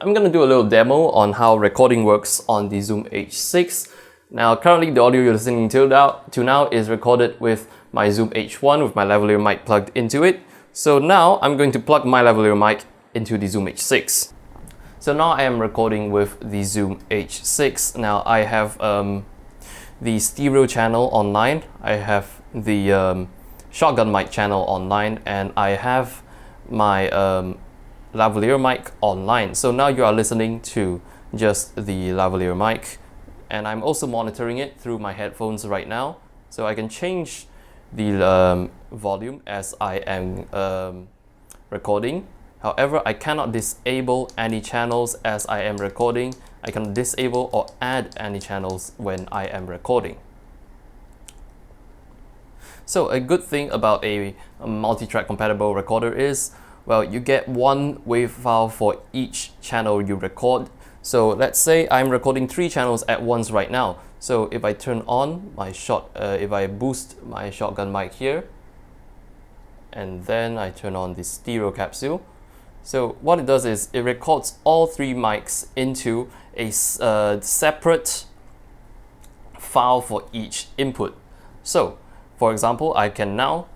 I'm going to do a little demo on how recording works on the Zoom H6. Now currently the audio you're listening to now is recorded with my Zoom H1 with my lavalier mic plugged into it. So now I'm going to plug my lavalier mic into the Zoom H6. So now I am recording with the Zoom H6. Now I have the stereo channel online, I have the shotgun mic channel online, and I have my lavalier mic online. So now you are listening to just the lavalier mic, and I'm also monitoring it through my headphones right now. So I can change the volume as I am recording. However, I cannot disable any channels as I am recording. I can disable or add any channels when I am recording. So a good thing about a multi-track compatible recorder is, well, you get one wave file for each channel you record. So let's say I'm recording 3 channels at once right now. So if I turn on my if I boost my shotgun mic here, and then I turn on the stereo capsule. So what it does is it records all 3 mics into a separate file for each input. So for example, I can now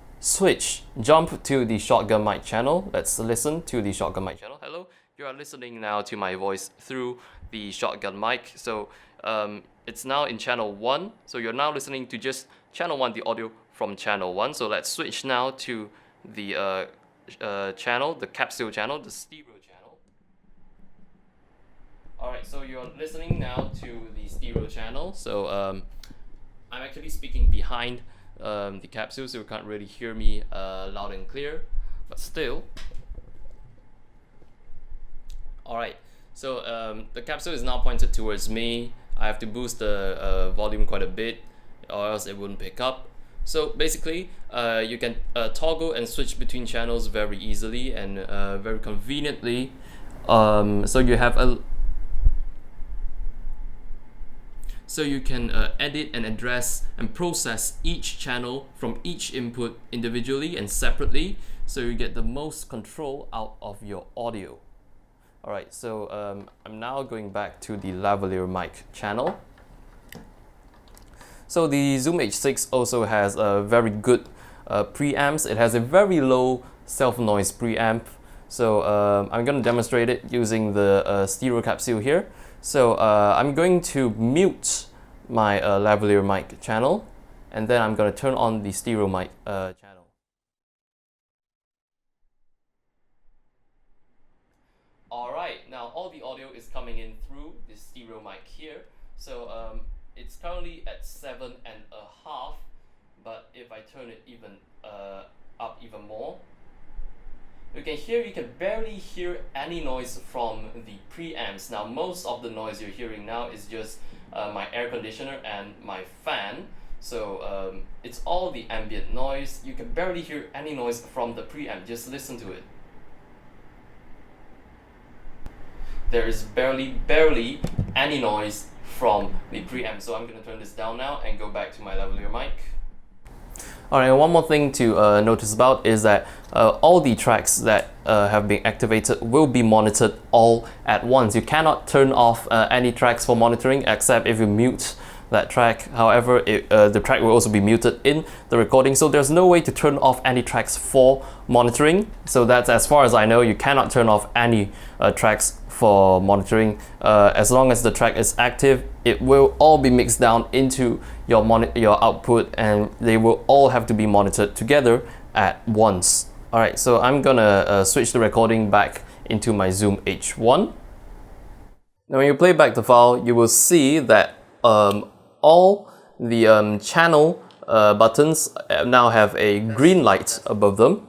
jump to the shotgun mic channel. Let's listen to the shotgun mic channel. Hello, you are listening now to my voice through the shotgun mic. So it's now in channel 1. So you're now listening to just channel 1, the audio from channel 1. So let's switch now to the channel, the capsule channel, the stereo channel. Alright, so you're listening now to the stereo channel. So I'm actually speaking behind the capsule, so you can't really hear me loud and clear, but still. Alright, so the capsule is now pointed towards me. I have to boost the volume quite a bit or else it wouldn't pick up. So basically you can toggle and switch between channels very easily and very conveniently. So you have So you can edit and address and process each channel from each input individually and separately, so you get the most control out of your audio. Alright, so I'm now going back to the lavalier mic channel. So the Zoom H6 also has a very good preamps. It has a very low self-noise preamp. So I'm going to demonstrate it using the stereo capsule here. So I'm going to mute my lavalier mic channel, and then I'm going to turn on the stereo mic channel. Alright, now all the audio is coming in through the stereo mic here. So it's currently at 7.5, but if I turn it even up even more, you can barely hear any noise from the preamps. Now most of the noise you're hearing now is just my air conditioner and my fan. So it's all the ambient noise. You can barely hear any noise from the preamp. Just listen to it. There is barely any noise from the preamp. So I'm going to turn this down now and go back to my lavalier mic. Alright, one more thing to notice about is that all the tracks that have been activated will be monitored all at once. You cannot turn off any tracks for monitoring except if you mute that track. However, the track will also be muted in the recording, so there's no way to turn off any tracks for monitoring. So that's as far as I know, you cannot turn off any tracks for monitoring. As long as the track is active, it will all be mixed down into your output, and they will all have to be monitored together at once. Alright, so I'm gonna switch the recording back into my Zoom H1. Now when you play back the file, you will see that all the channel buttons now have a green light above them.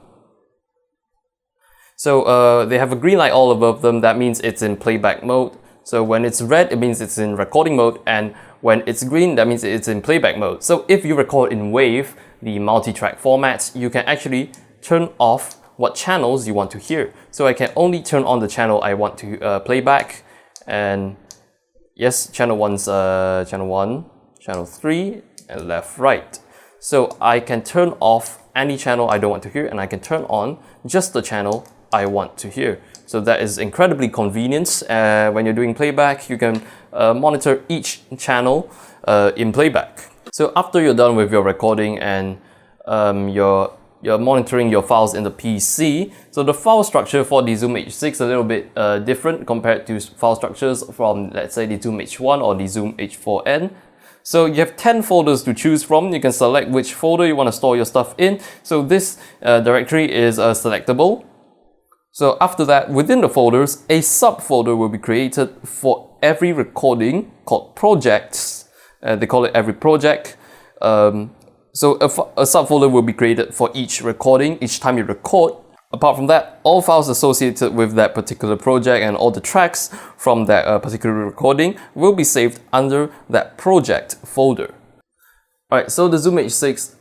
So they have a green light all above them. That means it's in playback mode. So when it's red, it means it's in recording mode, and when it's green, that means it's in playback mode. So if you record in WAV, the multi-track format, you can actually turn off what channels you want to hear. So I can only turn on the channel I want to play back, and yes, channel 1's channel 1, channel 3, and left, right. So I can turn off any channel I don't want to hear, and I can turn on just the channel I want to hear. So that is incredibly convenient. When you're doing playback, you can monitor each channel in playback. So after you're done with your recording and you're monitoring your files in the PC, so the file structure for the Zoom H6 is a little bit different compared to file structures from, let's say, the Zoom H1 or the Zoom H4n. So you have 10 folders to choose from. You can select which folder you want to store your stuff in. So this directory is selectable. So after that, within the folders, a subfolder will be created for every recording called projects. They call it every project. So a subfolder will be created for each recording, each time you record. Apart from that, all files associated with that particular project and all the tracks from that particular recording will be saved under that project folder. Alright, so the Zoom H6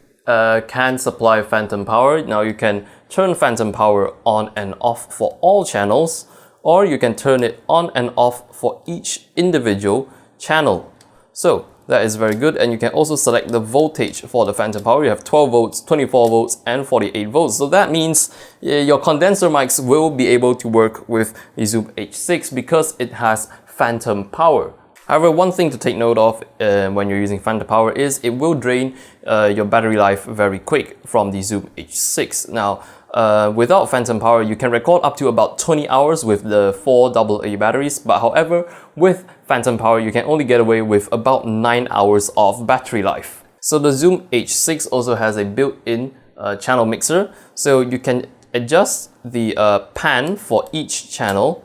can supply phantom power. Now you can turn phantom power on and off for all channels, or you can turn it on and off for each individual channel. So that is very good, and you can also select the voltage for the phantom power. You have 12 volts, 24 volts, and 48 volts. So that means your condenser mics will be able to work with the Zoom H6 because it has phantom power. However, one thing to take note of when you're using phantom power is it will drain your battery life very quick from the Zoom H6. Now, without phantom power, you can record up to about 20 hours with the 4 AA batteries, but however, with phantom power, you can only get away with about 9 hours of battery life. So the Zoom H6 also has a built-in channel mixer, so you can adjust the pan for each channel.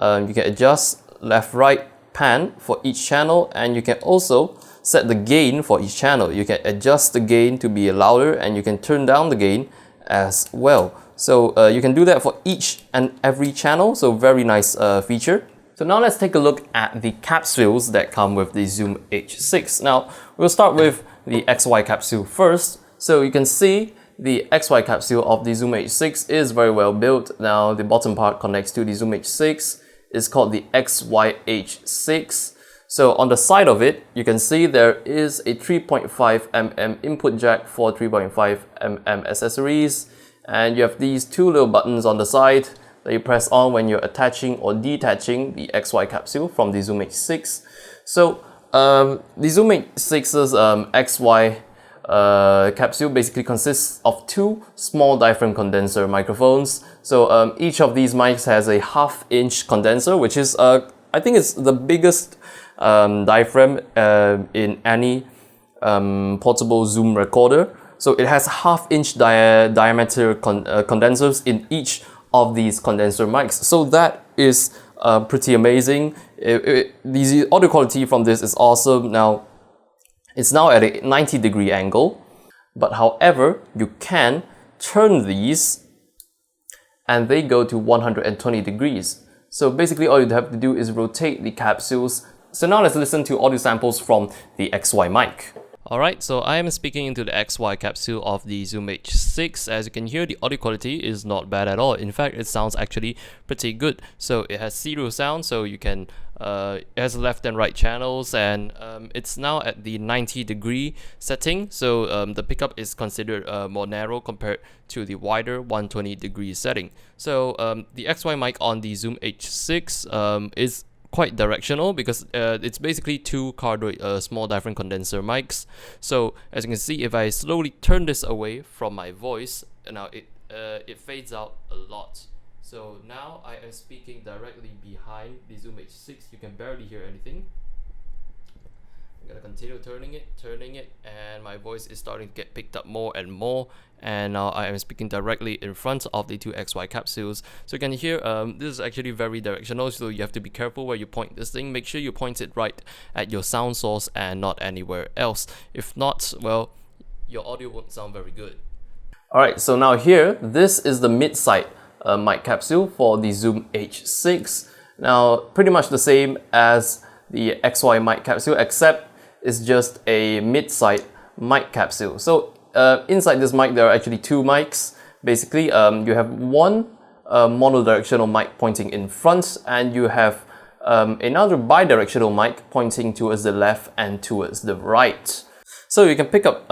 You can adjust left-right pan for each channel, and you can also set the gain for each channel. You can adjust the gain to be louder, and you can turn down the gain as well. So you can do that for each and every channel, so very nice feature. So now let's take a look at the capsules that come with the Zoom H6. Now we'll start with the XY capsule first. So you can see the XY capsule of the Zoom H6 is very well built. Now the bottom part connects to the Zoom H6. It's called the XYH6. So on the side of it, you can see there is a 3.5mm input jack for 3.5mm accessories. And you have these two little buttons on the side that you press on when you're attaching or detaching the XY capsule from the Zoom H6. So the Zoom H6's XY capsule basically consists of two small diaphragm condenser microphones. So each of these mics has a 1/2" condenser, which is I think it's the biggest diaphragm in any portable Zoom recorder. So it has 1/2" diameter condensers in each of these condenser mics. So that is pretty amazing. The audio quality from this is awesome. Now, it's now at a 90-degree angle, but however, you can turn these and they go to 120 degrees. So basically all you have to do is rotate the capsules. So now let's listen to audio samples from the XY mic. Alright, so I am speaking into the XY capsule of the Zoom H6. As you can hear, the audio quality is not bad at all. In fact, it sounds actually pretty good. So it has stereo sound, so you can it has left and right channels, and it's now at the 90-degree setting. So the pickup is considered more narrow compared to the wider 120-degree setting. So the XY mic on the Zoom H6 is quite directional because it's basically two cardioid small diaphragm condenser mics. So as you can see, if I slowly turn this away from my voice, now it fades out a lot. So now I am speaking directly behind the Zoom H6. You can barely hear anything. I'm gonna continue turning it, and my voice is starting to get picked up more and more. And now I am speaking directly in front of the two XY capsules. So you can hear this is actually very directional, so you have to be careful where you point this thing. Make sure you point it right at your sound source and not anywhere else. If not, well, your audio won't sound very good. Alright, so now here, this is the mid-side mic capsule for the Zoom H6. Now, pretty much the same as the XY mic capsule, except it's just a mid-side mic capsule. So inside this mic, there are actually two mics. Basically, you have one monodirectional mic pointing in front, and you have another bidirectional mic pointing towards the left and towards the right. So you can pick up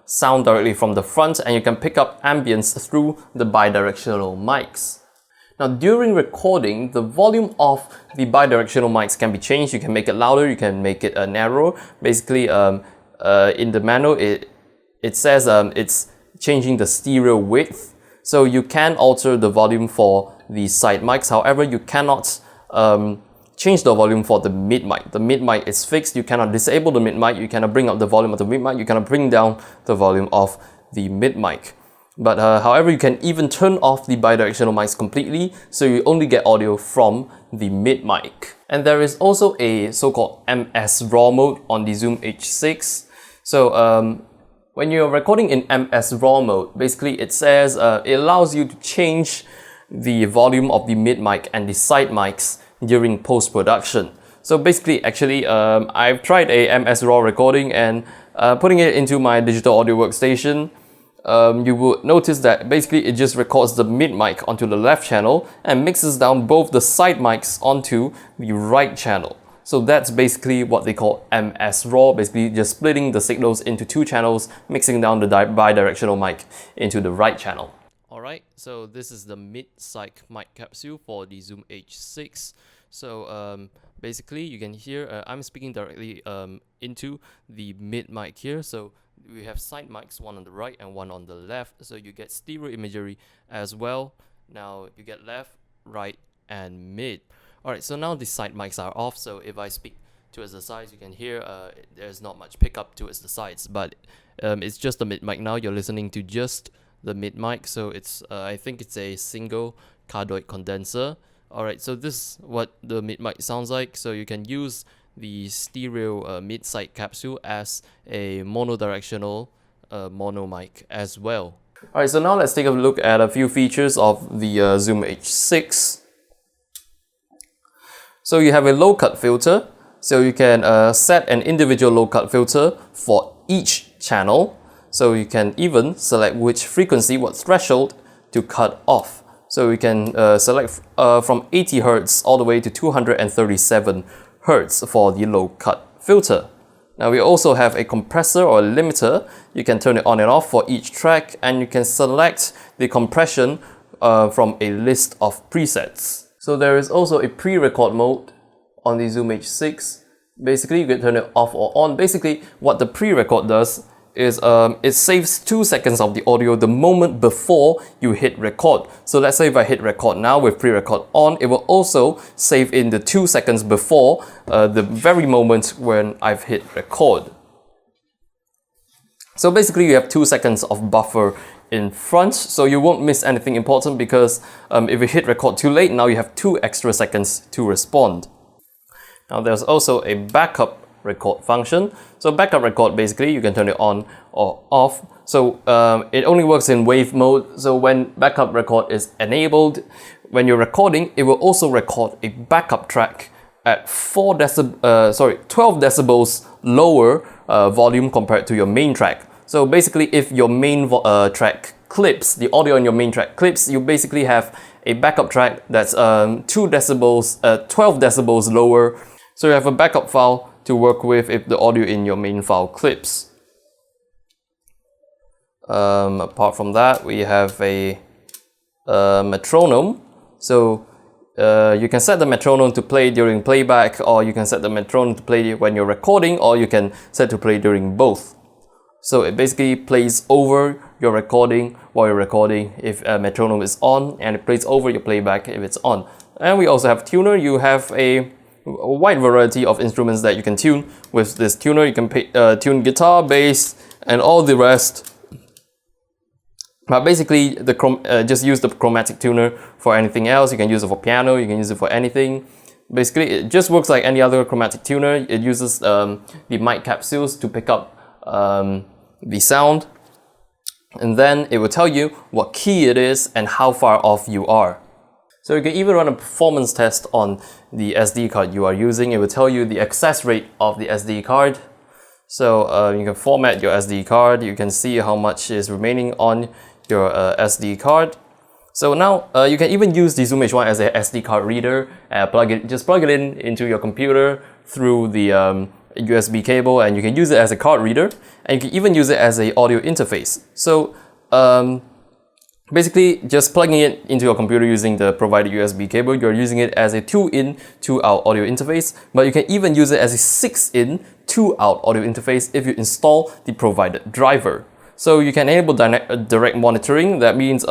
sound directly from the front, and you can pick up ambience through the bidirectional mics. Now during recording, the volume of the bidirectional mics can be changed. You can make it louder, you can make it narrower. Basically, in the manual, it says it's changing the stereo width. So you can alter the volume for the side mics. However, you cannot change the volume for the mid mic. The mid mic is fixed. You cannot disable the mid mic. You cannot bring up the volume of the mid mic. You cannot bring down the volume of the mid mic. But however, you can even turn off the bidirectional mics completely, so you only get audio from the mid mic. And there is also a so-called MS RAW mode on the Zoom H6. So when you're recording in MS RAW mode, basically it says it allows you to change the volume of the mid mic and the side mics during post-production. So basically, actually, I've tried a MS RAW recording, and putting it into my digital audio workstation, you will notice that basically it just records the mid mic onto the left channel and mixes down both the side mics onto the right channel. So that's basically what they call MS RAW, basically just splitting the signals into two channels, mixing down the bidirectional mic into the right channel. Alright, so this is the mid-side mic capsule for the Zoom H6. So basically you can hear I'm speaking directly into the mid mic here. So we have side mics, one on the right and one on the left, so you get stereo imagery as well. Now you get left, right and mid. Alright, so now the side mics are off, so if I speak towards the sides, you can hear there's not much pickup towards the sides, but it's just the mid mic now. You're listening to just the mid mic, so it's I think it's a single cardioid condenser. Alright, so this is what the mid mic sounds like. So you can use the stereo mid-side capsule as a monodirectional mono mic as well. Alright, so now let's take a look at a few features of the Zoom H6. So you have a low cut filter, so you can set an individual low cut filter for each channel. So you can even select which frequency, what threshold to cut off. So you can select from 80 Hz all the way to 237 Hz for the low cut filter. Now we also have a compressor or a limiter. You can turn it on and off for each track, and you can select the compression from a list of presets. So there is also a pre-record mode on the Zoom H6. Basically you can turn it off or on. Basically what the pre-record does is it saves 2 seconds of the audio the moment before you hit record. So let's say if I hit record now with pre-record on, it will also save in the 2 seconds before the very moment when I've hit record. So basically you have 2 seconds of buffer in front, so you won't miss anything important, because if you hit record too late, now you have 2 extra seconds to respond. Now there's also a backup record function. So backup record, basically you can turn it on or off. So it only works in wave mode. So when backup record is enabled, when you're recording, it will also record a backup track at 12 decibels lower volume compared to your main track. So basically if your main track clips, the audio on your main track clips, you basically have a backup track that's 12 decibels lower. So you have a backup file to work with if the audio in your main file clips. Apart from that, we have a metronome. So you can set the metronome to play during playback, or you can set the metronome to play when you're recording, or you can set to play during both. So it basically plays over your recording while you're recording if a metronome is on, and it plays over your playback if it's on. And we also have tuner. You have a wide variety of instruments that you can tune with this tuner. You can tune guitar, bass, and all the rest. But basically, just use the chromatic tuner for anything else. You can use it for piano, you can use it for anything. Basically, it just works like any other chromatic tuner. It uses the mic capsules to pick up the sound, and then it will tell you what key it is and how far off you are. So you can even run a performance test on the SD card you are using. It will tell you the access rate of the SD card. So you can format your SD card. You can see how much is remaining on your SD card. So now you can even use the Zoom H1 as a SD card reader. Just plug it into your computer through the USB cable, and you can use it as a card reader, and you can even use it as an audio interface. So Basically, just plugging it into your computer using the provided USB cable, you're using it as a 2-in 2-out audio interface, but you can even use it as a 6-in 2-out audio interface if you install the provided driver. So you can enable direct monitoring. That means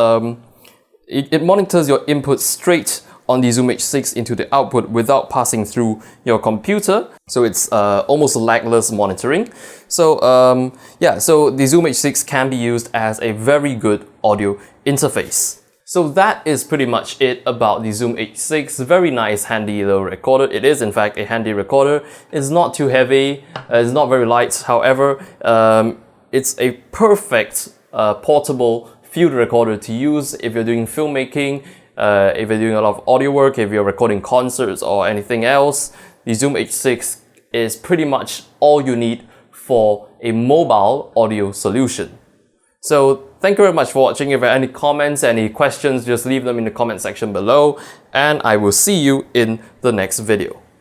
it monitors your input straight on the Zoom H6 into the output without passing through your computer. So it's almost lagless monitoring. So yeah, so the Zoom H6 can be used as a very good audio interface. So that is pretty much it about the Zoom H6. Very nice, handy little recorder. It is in fact a handy recorder. It's not too heavy, it's not very light. However, it's a perfect portable field recorder to use if you're doing filmmaking, if you're doing a lot of audio work, if you're recording concerts or anything else. The Zoom H6 is pretty much all you need for a mobile audio solution. So thank you very much for watching. If you have any comments, any questions, just leave them in the comment section below, and I will see you in the next video.